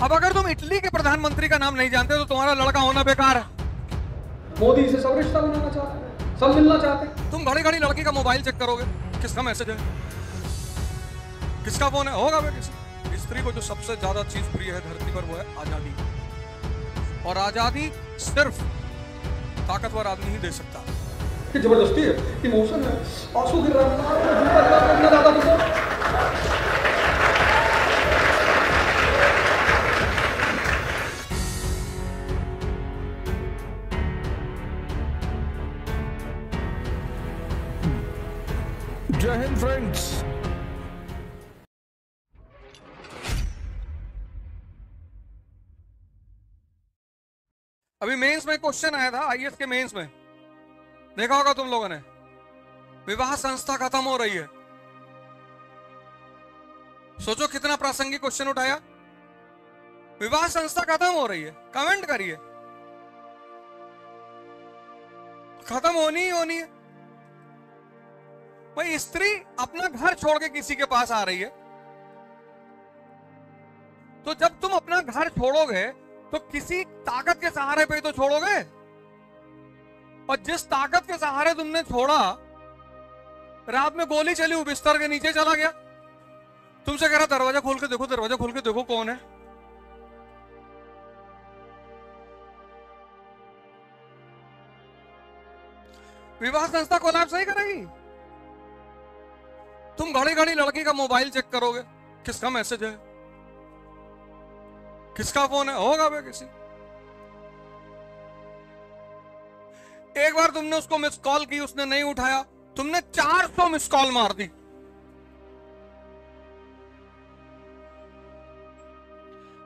अब अगर तुम इटली के प्रधानमंत्री का नाम नहीं जानते तो तुम्हारा लड़का होना बेकार है। मोदी से सब रिश्ता बनाना चाहते हैं, सब मिलना चाहते हैं। तुम घड़ी घड़ी लड़की का मोबाइल चेक करोगे, किसका मैसेज है, किसका फोन है, होगा वे किसी। स्त्री को जो सबसे ज्यादा चीज प्रिय है धरती पर वो है आजादी, और आजादी सिर्फ ताकतवर आदमी ही दे सकता है। कि जबरदस्ती है, इमोशन है, आंसू गिर रहा है। जय हिंद फ्रेंड्स। अभी मेंस में क्वेश्चन आया था, आईएएस के मेंस में देखा होगा तुम लोगों ने, विवाह संस्था खत्म हो रही है। सोचो कितना प्रासंगिक क्वेश्चन उठाया। विवाह संस्था खत्म हो रही है, कमेंट करिए। खत्म होनी ही होनी है भाई। स्त्री अपना घर छोड़ के किसी के पास आ रही है, तो जब तुम अपना घर छोड़ोगे तो किसी ताकत के सहारे पे तो छोड़ोगे, और जिस ताकत के सहारे तुमने छोड़ा, रात में गोली चली, वो बिस्तर के नीचे चला गया, तुमसे कह रहा दरवाजा खोल के देखो, दरवाजा खोल के देखो कौन है। विवाह संस्था कोलैप्स नहीं करेगी। तुम घड़ी घड़ी लड़की का मोबाइल चेक करोगे, किसका मैसेज है, किसका फोन है, होगा वे किसी। एक बार तुमने उसको मिस कॉल की, उसने नहीं उठाया, तुमने 400 मिस कॉल मार दी।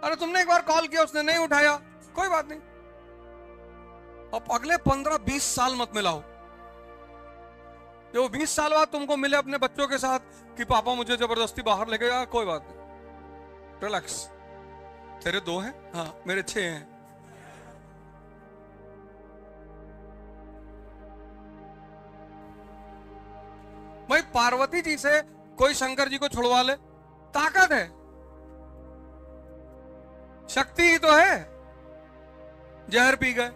अरे तुमने एक बार कॉल किया, उसने नहीं उठाया, कोई बात नहीं, अब अगले 15-20 साल मत मिलाओ। जो 20 साल बाद तुमको मिले अपने बच्चों के साथ कि पापा मुझे जबरदस्ती बाहर लेके गया, कोई बात नहीं, रिलैक्स। तेरे 2 हैं, हाँ मेरे 6 हैं। भाई पार्वती जी से कोई शंकर जी को छुड़वा ले, ताकत है, शक्ति ही तो है। जहर पी गए।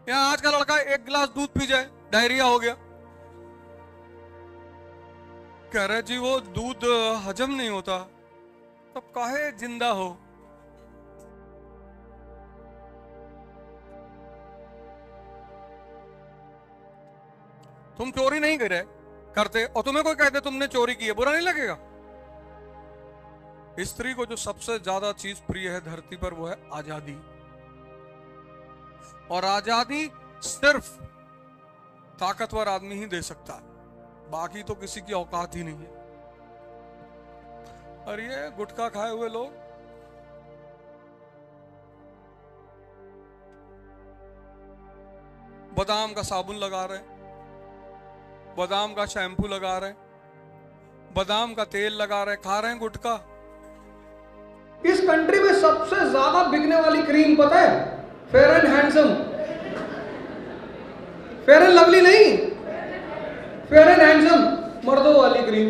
यहां आज का लड़का 1 गिलास दूध पी जाए, डायरिया हो गया, कह रहे जी वो दूध हजम नहीं होता, तब काहे जिंदा हो। तुम चोरी नहीं करते और तुम्हें कोई कहते तुमने चोरी की है, बुरा नहीं लगेगा। स्त्री को जो सबसे ज्यादा चीज प्रिय है धरती पर वो है आजादी, और आजादी सिर्फ ताकतवर आदमी ही दे सकता है, बाकी तो किसी की औकात ही नहीं है। और ये गुटखा खाए हुए लोग बादाम का साबुन लगा रहे, बादाम का शैम्पू लगा रहे, बादाम का तेल लगा रहे, खा रहे हैं गुटखा। इस कंट्री में सबसे ज्यादा बिकने वाली क्रीम पता है? Fair and handsome. Fair and lovely नहीं, फेयर एंड हैंडसम, मर्दों वाली क्रीम।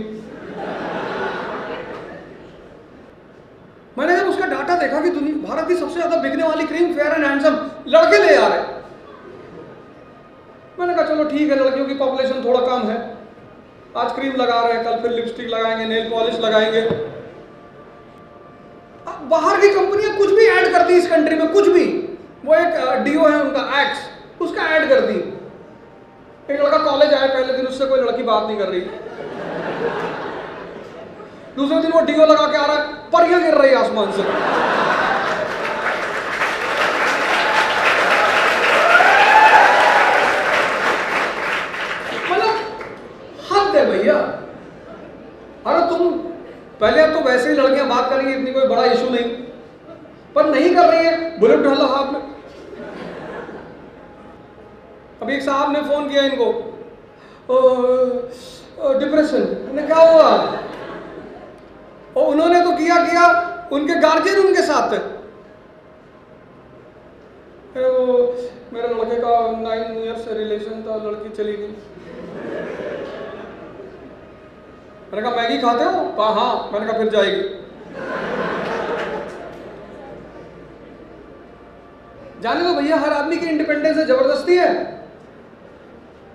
मैंने जब उसका डाटा देखा कि भारत की सबसे ज्यादा बिकने वाली क्रीम फेयर एंड हैंडसम, लड़के ले आ रहे, मैंने कहा चलो ठीक है, लड़कियों की पॉपुलेशन थोड़ा कम है, आज क्रीम लगा रहे हैं, कल फिर लिपस्टिक लगाएंगे, नेल पॉलिश लगाएंगे। अब बाहर की कंपनियां कुछ भी ऐड करती इस कंट्री में, कुछ भी। वो एक डीओ है उनका एक्स, उसका ऐड करती। एक लड़का कॉलेज आया, पहले दिन उससे कोई लड़की बात नहीं कर रही, दूसरे दिन वो डीओ लगा के आ रहा है, परियां गिर रही आसमान से। भैया अरे तुम पहले, अब तो वैसे ही लड़कियां बात करेंगी, इतनी कोई बड़ा इशू नहीं, पर नहीं कर रही है, बुलेट डाला हाथ में। अभी एक साहब ने फोन किया इनको, डिप्रेशन, ने क्या हुआ? और उन्होंने तो किया, उनके गार्जियन उनके साथ थे। मेरे लड़के का 9 ईयर से रिलेशन था, लड़की चली गई। मैंने कहा मैगी खाते हो? कहा हाँ। मैंने कहा फिर जाएगी। जाने दो भैया, हर आदमी की इंडिपेंडेंस है, जबरदस्ती है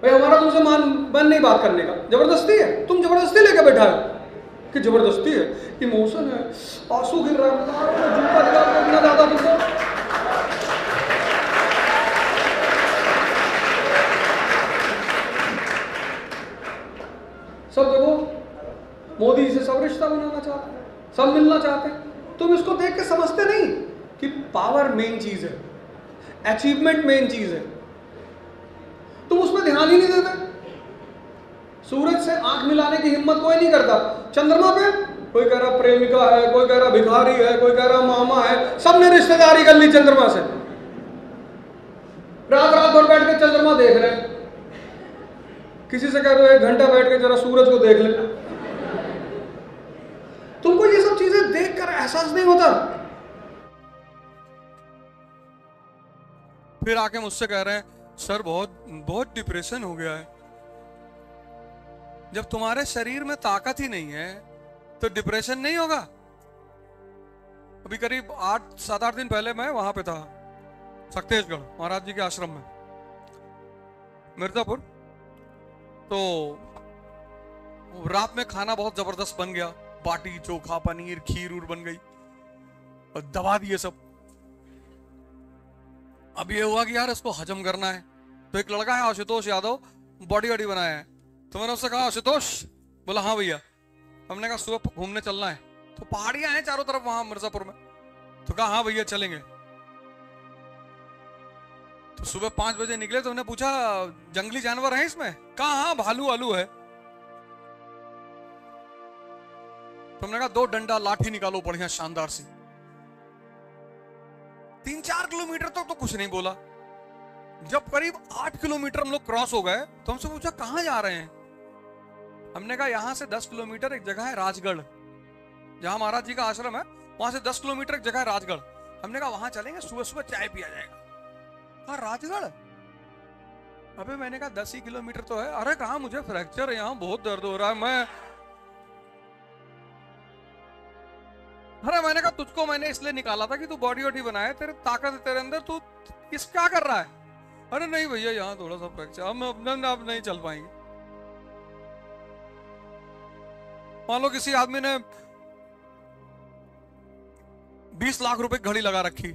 भाई, हमारा तुमसे मन नहीं बात करने का, जबरदस्ती है, तुम जबरदस्ती लेके बैठा हो कि जबरदस्ती है, इमोशन है, आंसू गिर रहा है, झुमका दिला के इतना ज्यादा तुमको। सब देखो मोदी से सब रिश्ता बनाना चाहते हैं, सब मिलना चाहते हैं, तुम इसको देख के समझते नहीं कि पावर मेन चीज है, अचीवमेंट मेन चीज है, तुम उस पर ध्यान ही नहीं देते। सूरज से आंख मिलाने की हिम्मत कोई नहीं करता, चंद्रमा पे कोई कह रहा प्रेमिका है, कोई कह रहा भिखारी है, कोई कह रहा मामा है, सबने रिश्तेदारी कर ली चंद्रमा से, रात रात भर बैठ के चंद्रमा देख रहे हैं। किसी से कह रहे हो 1 घंटा बैठ के जरा सूरज को देख ले, तुमको ये सब चीजें देखकर एहसास नहीं होता। फिर आके मुझसे कह रहे हैं सर बहुत बहुत डिप्रेशन हो गया है। जब तुम्हारे शरीर में ताकत ही नहीं है तो डिप्रेशन नहीं होगा। अभी करीब 7-8 दिन पहले मैं वहां पे था, सक्तेशगढ़ महाराज जी के आश्रम में, मिर्जापुर। तो रात में खाना बहुत जबरदस्त बन गया, बाटी चोखा पनीर खीर उर बन गई और दबा दिए सब। अब ये हुआ कि यार इसको हजम करना है, तो एक लड़का है आशुतोष यादव, बॉडी वॉडी बनाया है, तो मैंने उससे कहा आशुतोष, बोला हाँ भैया। हमने कहा सुबह घूमने चलना है, तो पहाड़ियां हैं चारों तरफ वहां मिर्जापुर में, तो कहा हाँ भैया चलेंगे। तो सुबह 5 बजे निकले, तो हमने पूछा जंगली जानवर है इसमें, कहा हाँ भालू आलू है। तो हमने कहा 2 डंडा लाठी निकालो बढ़िया शानदार सी। 3-4 किलोमीटर तक तो कुछ नहीं बोला। जब करीब 8 किलोमीटर हम लोग क्रॉस हो गए तो हमसे पूछा कहां जा रहे हैं। हमने कहा यहां से 10 किलोमीटर एक जगह है राजगढ़, जहां महाराज जी का आश्रम है, वहां से 10 किलोमीटर एक जगह है राजगढ़। हमने कहा वहां चलेंगे, सुबह सुबह चाय पिया जाएगा। कहा राजगढ़? अबे मैंने कहा 10 ही किलोमीटर तो है। अरे कहा मुझे फ्रैक्चर है, यहां बहुत दर्द हो रहा है। मैंने कहा तुझको मैंने इसलिए निकाला था कि तू बॉडी वॉडी बनाए, तेरे ताकत है तेरे अंदर, तू इस क्या कर रहा है। अरे नहीं भैया यहाँ थोड़ा सा फ्रैक्चर, हम अब नहीं चल पाएंगे। मान लो किसी आदमी ने 20 लाख रुपए घड़ी लगा रखी,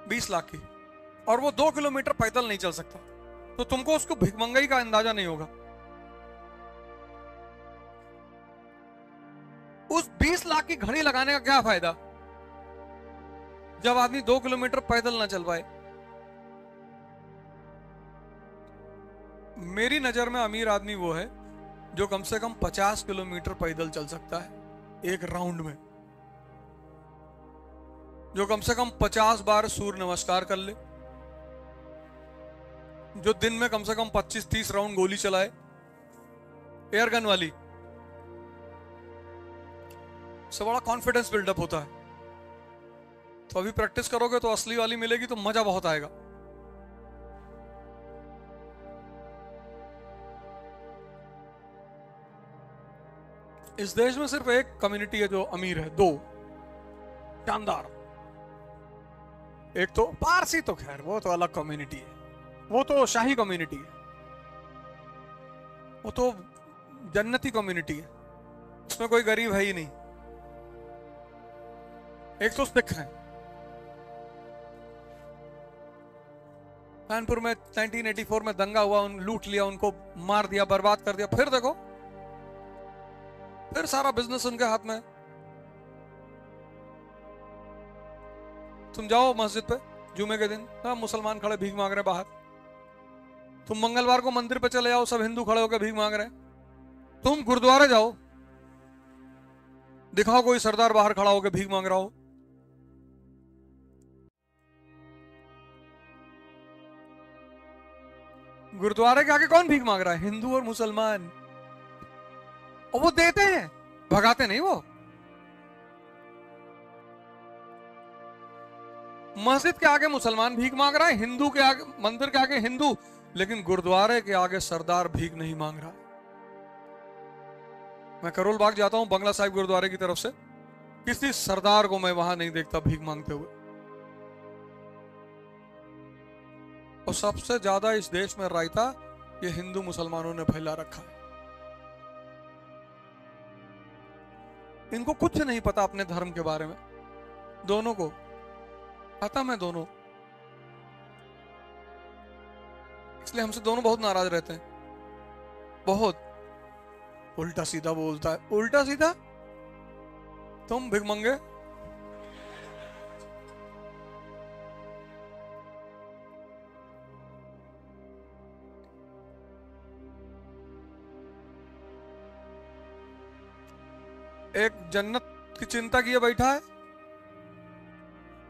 ₹20 लाख की, और वो 2 किलोमीटर पैदल नहीं चल सकता, तो तुमको उसको भिखमंगाई का अंदाजा नहीं होगा। उस 20 लाख की घड़ी लगाने का क्या फायदा जब आदमी 2 किलोमीटर पैदल ना चल पाए। मेरी नजर में अमीर आदमी वो है जो कम से कम 50 किलोमीटर पैदल चल सकता है एक राउंड में, जो कम से कम 50 बार सूर्य नमस्कार कर ले, जो दिन में कम से कम 25-30 राउंड गोली चलाए एयर गन वाली, से बड़ा कॉन्फिडेंस बिल्डअप होता है। तो अभी प्रैक्टिस करोगे तो असली वाली मिलेगी, तो मजा बहुत आएगा। इस देश में सिर्फ एक कम्युनिटी है जो अमीर है, 2 शानदार। एक तो पारसी, तो खैर वो तो अलग कम्युनिटी है, वो तो शाही कम्युनिटी है, वो तो जन्नती कम्युनिटी है, उसमें कोई गरीब है ही नहीं। एक तो सिख है, कानपुर में 1984 में दंगा हुआ, लूट लिया उनको, मार दिया, बर्बाद कर दिया। फिर देखो, फिर सारा बिजनेस उनके हाथ में है। तुम जाओ मस्जिद पे जुमे के दिन, सब मुसलमान खड़े भीख मांग रहे हैं बाहर। तुम मंगलवार को मंदिर पे चले जाओ, सब हिंदू खड़े होकर भीख मांग रहे हैं। तुम गुरुद्वारे जाओ, दिखाओ कोई सरदार बाहर खड़ा होकर भीख मांग रहा हो। गुरुद्वारे के आगे कौन भीख मांग रहा है? हिंदू और मुसलमान। और वो देते हैं, भगाते नहीं। वो मस्जिद के आगे मुसलमान भीख मांग रहा है, हिंदू के आगे, मंदिर के आगे हिंदू, लेकिन गुरुद्वारे के आगे सरदार भीख नहीं मांग रहा। मैं करोल बाग जाता हूं बंगला साहिब गुरुद्वारे की तरफ से, किसी सरदार को मैं वहां नहीं देखता भीख मांगते हुए। और सबसे ज्यादा इस देश में रायता ये हिंदू मुसलमानों ने फैला रखा है। इनको कुछ नहीं पता अपने धर्म के बारे में, दोनों को खत्म है दोनों। इसलिए हमसे दोनों बहुत नाराज रहते हैं, बहुत। उल्टा सीधा बोलता है, उल्टा सीधा तुम भिखमंगे। एक जन्नत की चिंता किए बैठा है,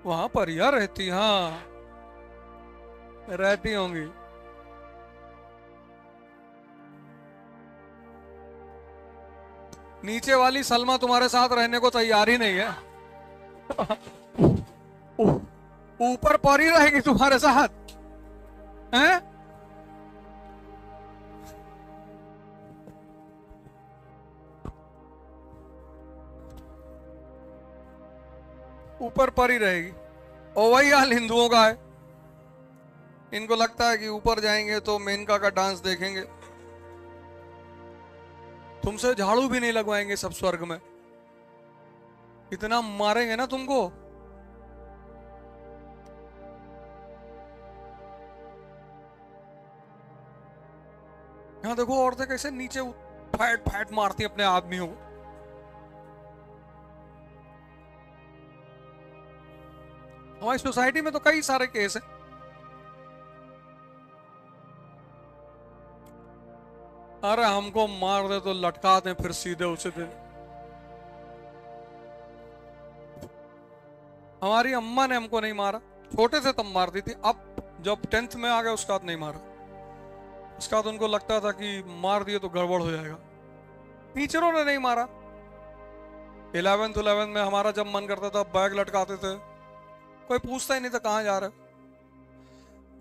वहां परियां रहती, हाँ रहती होंगी। नीचे वाली सलमा तुम्हारे साथ रहने को तैयार ही नहीं है। ऊपर परी रहेगी तुम्हारे साथ, हैं? ऊपर परी रहेगी। और वही हाल हिंदुओं का है। इनको लगता है कि ऊपर जाएंगे तो मेनका का डांस देखेंगे, तुमसे झाड़ू भी नहीं लगवाएंगे सब स्वर्ग में, इतना मारेंगे ना तुमको। यहां देखो औरतें कैसे नीचे फैट फैट मारती अपने आदमियों को। हमारी सोसाइटी में तो कई सारे केस हैं। अरे हमको मार दे तो लटका दें फिर सीधे उसी दिन। हमारी अम्मा ने हमको नहीं मारा, छोटे से तब मारती थी, अब जब 10th में आ गए उसके बाद नहीं मारा। उसके बाद उनको लगता था कि मार दिए तो गड़बड़ हो जाएगा, टीचरों ने नहीं मारा। 11th में हमारा जब मन करता था बैग लटकाते थे, कोई पूछता ही नहीं था कहां जा रहे,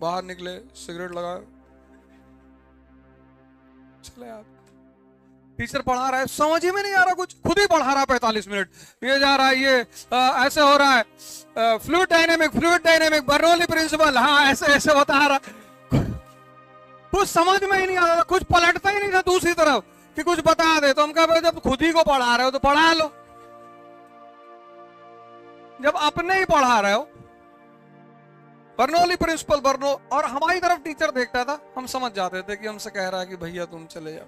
बाहर निकले सिगरेट लगाए चले आप। टीचर पढ़ा रहा है, समझ ही में नहीं आ रहा कुछ, खुद ही पढ़ा रहा है 45 मिनट, ये जा रहा है, ये ऐसे हो रहा है, फ्लूइड डायनेमिक बर्नौली प्रिंसिपल, हाँ ऐसे ऐसे बता रहा। कुछ समझ में ही नहीं आ रहा, कुछ पलटता ही नहीं था दूसरी तरफ कि कुछ बता दे। तो हम कहा जब खुद ही को पढ़ा रहे हो तो पढ़ा लो, जब अपने ही पढ़ा रहे हो। बर्नौली प्रिंसिपल बर्नो, और हमारी तरफ टीचर देखता था, हम समझ जाते थे कि हमसे कह रहा है कि भैया तुम चले जाओ,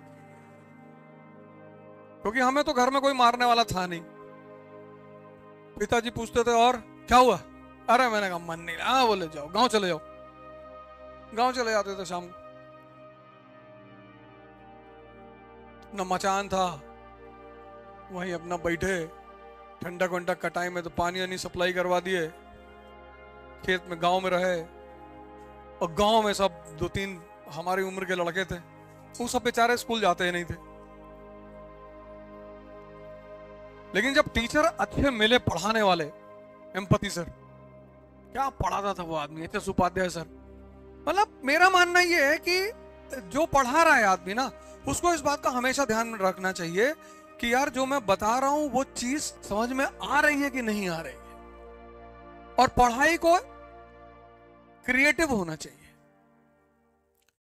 क्योंकि हमें तो घर में कोई मारने वाला था नहीं। पिताजी पूछते थे और क्या हुआ, अरे मैंने कहा मन नहीं, हाँ बोले जाओ गांव चले जाओ, गांव चले जाते थे शाम को। न मचान था, वहीं अपना बैठे, ठंडक वंडक का टाइम है तो पानी वानी सप्लाई करवा दिए, खेत में गांव में रहे। और गांव में सब 2-3 हमारी उम्र के लड़के थे, वो सब बेचारे स्कूल जाते ही नहीं थे। लेकिन जब टीचर अच्छे मिले पढ़ाने वाले, एम्पैथी सर, क्या पढ़ाता था वो आदमी, एच एस उपाध्याय सर। मतलब मेरा मानना ये है कि जो पढ़ा रहा है आदमी ना, उसको इस बात का हमेशा ध्यान रखना चाहिए कि यार जो मैं बता रहा हूं वो चीज समझ में आ रही है कि नहीं आ रही है। और पढ़ाई को क्रिएटिव होना चाहिए।